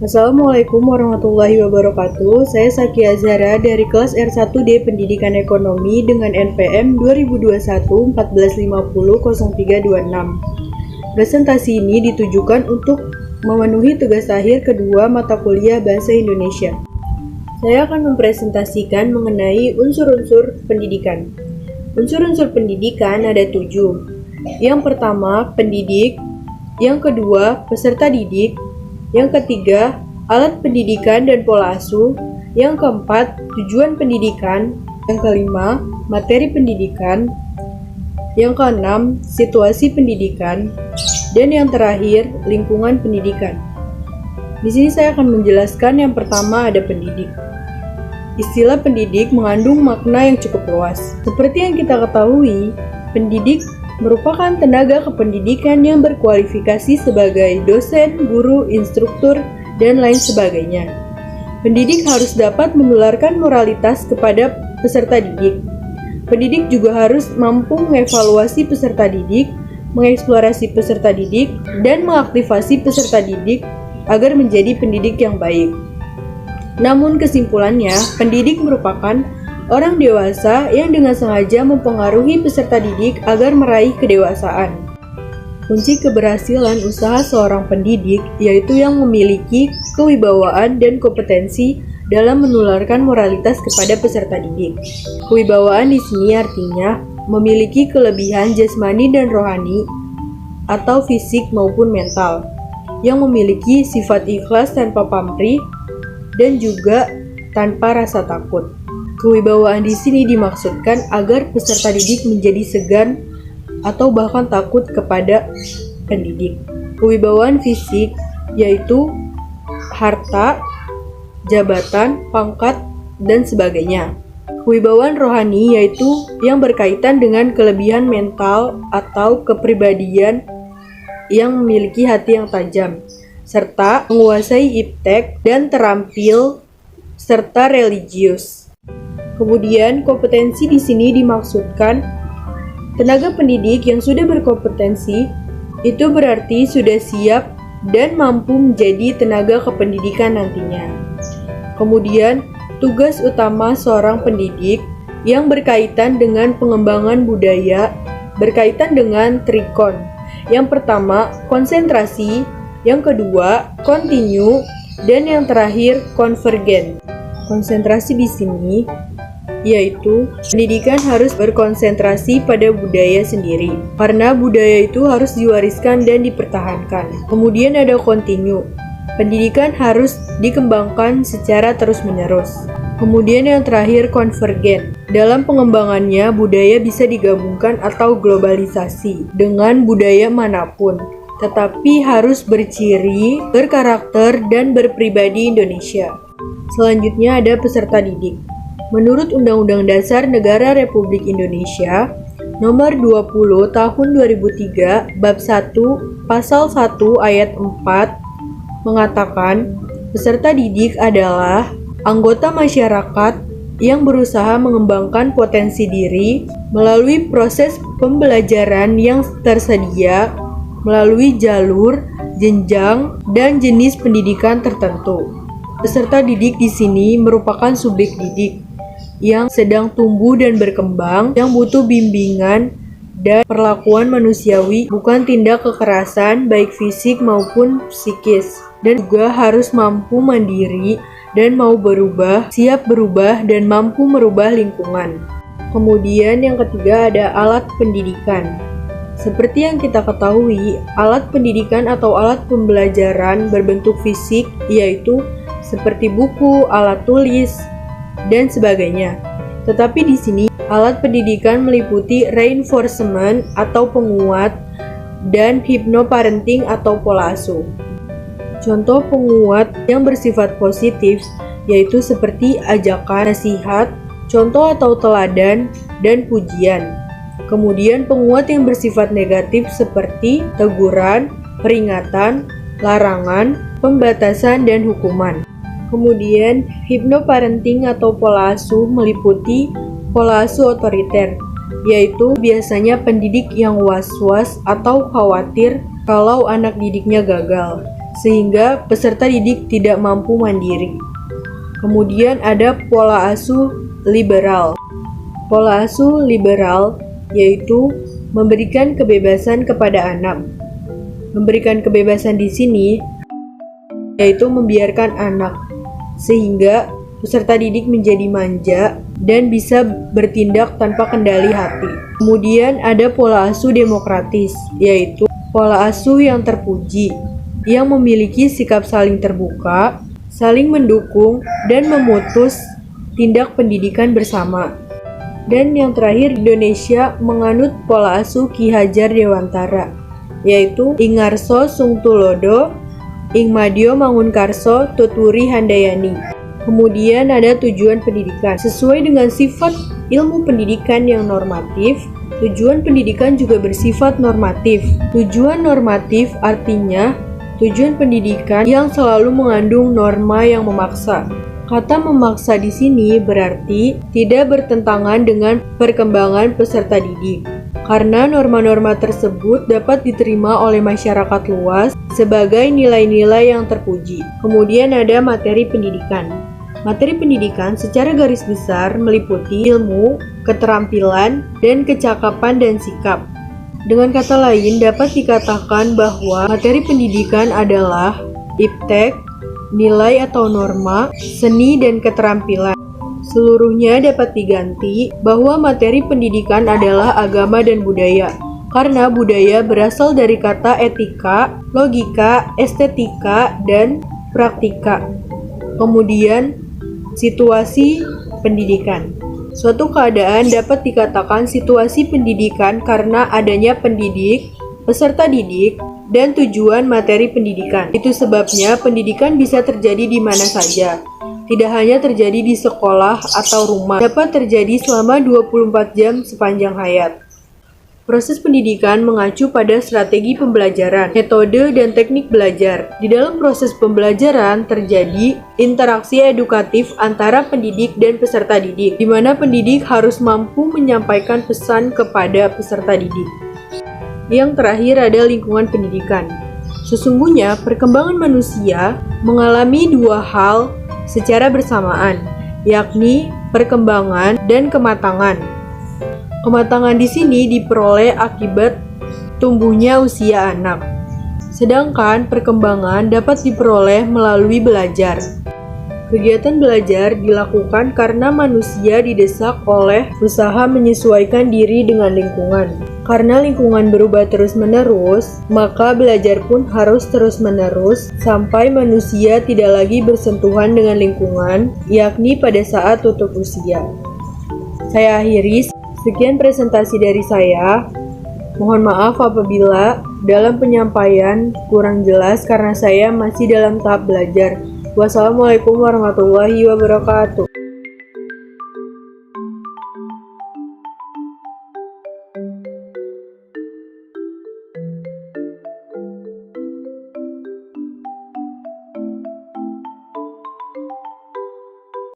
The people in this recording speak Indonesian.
Assalamualaikum warahmatullahi wabarakatuh. Saya Sakia Zara dari kelas R1D Pendidikan Ekonomi dengan NPM 2021-1450-0326. Presentasi ini ditujukan untuk memenuhi tugas akhir kedua mata kuliah Bahasa Indonesia. Saya akan mempresentasikan mengenai unsur-unsur pendidikan. Unsur-unsur pendidikan ada 7. Yang pertama, pendidik. Yang kedua, peserta didik. Yang ketiga, alat pendidikan dan pola asuh. Yang keempat, tujuan pendidikan. Yang kelima, materi pendidikan. Yang keenam, situasi pendidikan. Dan yang terakhir, lingkungan pendidikan. Di sini saya akan menjelaskan yang pertama ada pendidik. Istilah pendidik mengandung makna yang cukup luas. Seperti yang kita ketahui, pendidik merupakan tenaga kependidikan yang berkualifikasi sebagai dosen, guru, instruktur, dan lain sebagainya. Pendidik harus dapat menularkan moralitas kepada peserta didik. Pendidik juga harus mampu mengevaluasi peserta didik, mengeksplorasi peserta didik, dan mengaktifasi peserta didik agar menjadi pendidik yang baik. Namun kesimpulannya, pendidik merupakan orang dewasa yang dengan sengaja mempengaruhi peserta didik agar meraih kedewasaan. Kunci keberhasilan usaha seorang pendidik yaitu yang memiliki kewibawaan dan kompetensi dalam menularkan moralitas kepada peserta didik. Kewibawaan di sini artinya memiliki kelebihan jasmani dan rohani atau fisik maupun mental, yang memiliki sifat ikhlas tanpa pamrih dan juga tanpa rasa takut. Kewibawaan di sini dimaksudkan agar peserta didik menjadi segan atau bahkan takut kepada pendidik. Kewibawaan fisik yaitu harta, jabatan, pangkat, dan sebagainya. Kewibawaan rohani yaitu yang berkaitan dengan kelebihan mental atau kepribadian yang memiliki hati yang tajam, serta menguasai iptek dan terampil serta religius. Kemudian kompetensi di sini dimaksudkan tenaga pendidik yang sudah berkompetensi, itu berarti sudah siap dan mampu menjadi tenaga kependidikan nantinya. Kemudian tugas utama seorang pendidik yang berkaitan dengan pengembangan budaya berkaitan dengan trikon. Yang pertama, konsentrasi. Yang kedua, kontinu, dan yang terakhir, konvergen. Konsentrasi di sini yaitu pendidikan harus berkonsentrasi pada budaya sendiri, karena budaya itu harus diwariskan dan dipertahankan. Kemudian ada kontinu. Pendidikan harus dikembangkan secara terus-menerus. Kemudian yang terakhir, konvergen. Dalam pengembangannya, budaya bisa digabungkan atau globalisasi dengan budaya manapun, tetapi harus berciri, berkarakter, dan berpribadi Indonesia. Selanjutnya ada peserta didik. Menurut Undang-Undang Dasar Negara Republik Indonesia Nomor 20 Tahun 2003 Bab 1 Pasal 1 Ayat 4 mengatakan, peserta didik adalah anggota masyarakat yang berusaha mengembangkan potensi diri melalui proses pembelajaran yang tersedia melalui jalur, jenjang, dan jenis pendidikan tertentu. Peserta didik di sini merupakan subjek didik yang sedang tumbuh dan berkembang, yang butuh bimbingan dan perlakuan manusiawi, bukan tindak kekerasan baik fisik maupun psikis, dan juga harus mampu mandiri dan mau berubah, siap berubah, dan mampu merubah lingkungan. Kemudian yang ketiga ada alat pendidikan. Seperti yang kita ketahui, alat pendidikan atau alat pembelajaran berbentuk fisik yaitu seperti buku, alat tulis, dan sebagainya. Tetapi di sini alat pendidikan meliputi reinforcement atau penguat dan hypnoparenting atau pola asuh. Contoh penguat yang bersifat positif yaitu seperti ajakan, nasihat, contoh atau teladan, dan pujian. Kemudian penguat yang bersifat negatif seperti teguran, peringatan, larangan, pembatasan, dan hukuman. Kemudian hypnoparenting atau pola asuh meliputi pola asuh otoriter, yaitu biasanya pendidik yang was-was atau khawatir kalau anak didiknya gagal, sehingga peserta didik tidak mampu mandiri. Kemudian ada pola asuh liberal. Pola asuh liberal yaitu memberikan kebebasan kepada anak. Memberikan kebebasan di sini yaitu membiarkan anak, sehingga peserta didik menjadi manja dan bisa bertindak tanpa kendali hati. Kemudian ada pola asuh demokratis, yaitu pola asuh yang terpuji, yang memiliki sikap saling terbuka, saling mendukung, dan memutus tindak pendidikan bersama. Dan yang terakhir, Indonesia menganut pola asuh Ki Hajar Dewantara, yaitu Ing Ngarso Sung Tulodo, Ing Madyo Mangunkarso Tuturi Handayani. Kemudian ada tujuan pendidikan. Sesuai dengan sifat ilmu pendidikan yang normatif, tujuan pendidikan juga bersifat normatif. Tujuan normatif artinya tujuan pendidikan yang selalu mengandung norma yang memaksa. Kata memaksa di sini berarti tidak bertentangan dengan perkembangan peserta didik, karena norma-norma tersebut dapat diterima oleh masyarakat luas sebagai nilai-nilai yang terpuji. Kemudian ada materi pendidikan. Materi pendidikan secara garis besar meliputi ilmu, keterampilan, dan kecakapan dan sikap. Dengan kata lain, dapat dikatakan bahwa materi pendidikan adalah iptek, nilai atau norma, seni, dan keterampilan. Seluruhnya dapat diganti bahwa materi pendidikan adalah agama dan budaya, karena budaya berasal dari kata etika, logika, estetika, dan praktika. Kemudian, situasi pendidikan. Suatu keadaan dapat dikatakan situasi pendidikan karena adanya pendidik, peserta didik, dan tujuan materi pendidikan. Itu sebabnya pendidikan bisa terjadi di mana saja. Tidak hanya terjadi di sekolah atau rumah, dapat terjadi selama 24 jam sepanjang hayat. Proses pendidikan mengacu pada strategi pembelajaran, metode, dan teknik belajar. Di dalam proses pembelajaran terjadi interaksi edukatif antara pendidik dan peserta didik, di mana pendidik harus mampu menyampaikan pesan kepada peserta didik. Yang terakhir ada lingkungan pendidikan. Sesungguhnya perkembangan manusia mengalami dua hal secara bersamaan, yakni perkembangan dan kematangan. Kematangan di sini diperoleh akibat tumbuhnya usia anak, sedangkan perkembangan dapat diperoleh melalui belajar. Kegiatan belajar dilakukan karena manusia didesak oleh usaha menyesuaikan diri dengan lingkungan. Karena lingkungan berubah terus-menerus, maka belajar pun harus terus-menerus sampai manusia tidak lagi bersentuhan dengan lingkungan, yakni pada saat tutup usia. Saya akhiri. Sekian presentasi dari saya. Mohon maaf apabila dalam penyampaian kurang jelas karena saya masih dalam tahap belajar. Wassalamualaikum warahmatullahi wabarakatuh.